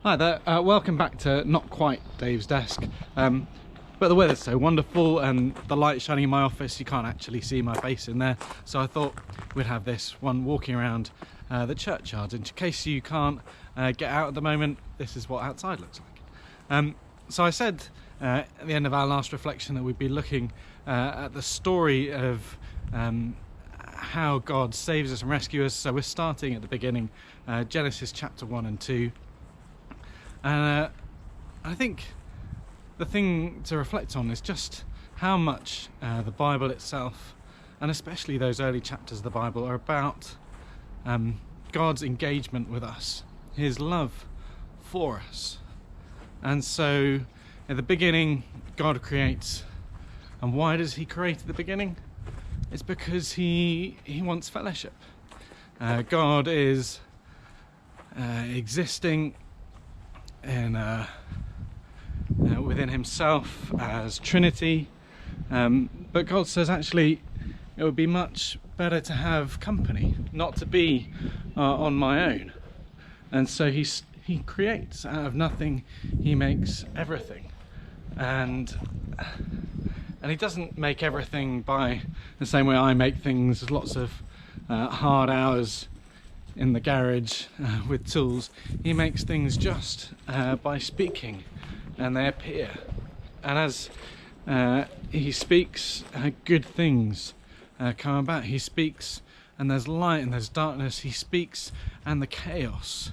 Hi there, welcome back to Not Quite Dave's Desk. But the weather's so wonderful and the light shining in my office, you can't actually see my face in there. So I thought we'd have this one walking around the churchyard. In case you can't get out at the moment, this is what outside looks like. So I said at the end of our last reflection that we'd be looking at the story of how God saves us and rescues us. So we're starting at the beginning, Genesis chapter 1 and 2. And I think the thing to reflect on is just how much the Bible itself, and especially those early chapters of the Bible, are about God's engagement with us, his love for us. And so at the beginning, God creates. And why does he create at the beginning? It's because he wants fellowship. God is existing within himself as Trinity, but God says actually it would be much better to have company, not to be on my own. And so he creates out of nothing. He makes everything, and he doesn't make everything by the same way I make things. There's lots of hard hours in the garage with tools. He makes things just by speaking, and they appear. And as he speaks, good things come about. He speaks and there's light and there's darkness. He speaks and the chaos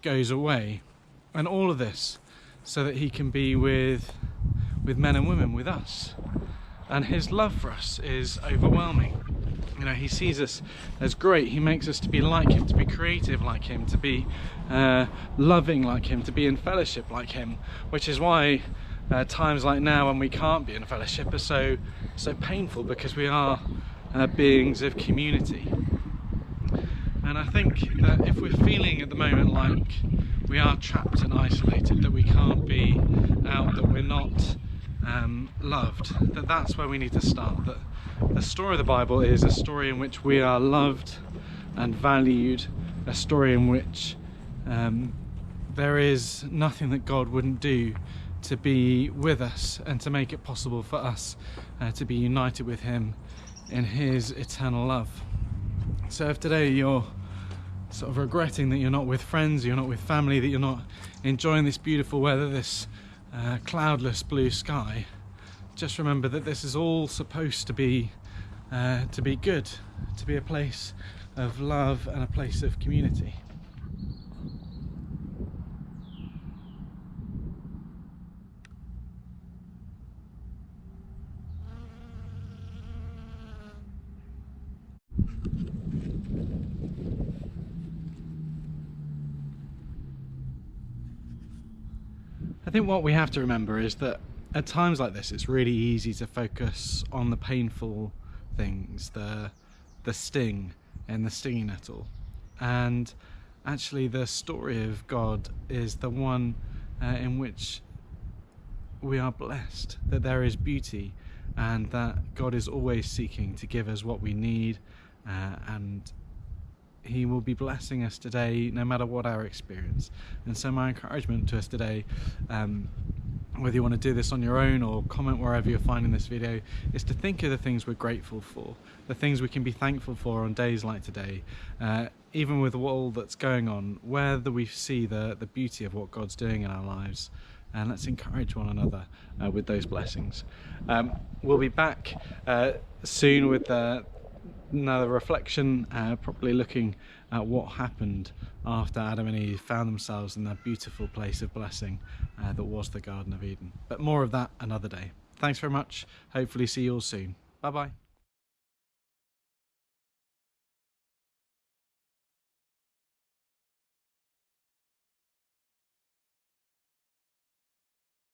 goes away. And all of this so that he can be with men and women, with us. And his love for us is overwhelming. You know, he sees us as great. He makes us to be like him, to be creative like him, to be loving like him, to be in fellowship like him, which is why times like now when we can't be in fellowship are so painful, because we are beings of community. And I think that if we're feeling at the moment like we are trapped and isolated, that we can't be out, that we're not loved, that's where we need to start. That the story of the Bible is a story in which we are loved and valued, a story in which there is nothing that God wouldn't do to be with us and to make it possible for us to be united with him in his eternal love. So if today you're sort of regretting that you're not with friends, you're not with family, that you're not enjoying this beautiful weather, this cloudless blue sky, just remember that this is all supposed to be good, to be a place of love and a place of community. I think what we have to remember is that at times like this, it's really easy to focus on the painful things, the sting and the stinging nettle. And actually the story of God is the one in which we are blessed, that there is beauty, and that God is always seeking to give us what we need, and he will be blessing us today no matter what our experience. And so my encouragement to us today, whether you want to do this on your own or comment wherever you're finding this video, is to think of the things we're grateful for, the things we can be thankful for on days like today, even with all that's going on, whether we see the beauty of what God's doing in our lives. And let's encourage one another with those blessings. We'll be back soon with another reflection, probably looking at what happened after Adam and Eve found themselves in that beautiful place of blessing that was the Garden of Eden. But more of that another day. Thanks very much. Hopefully see you all soon. Bye bye.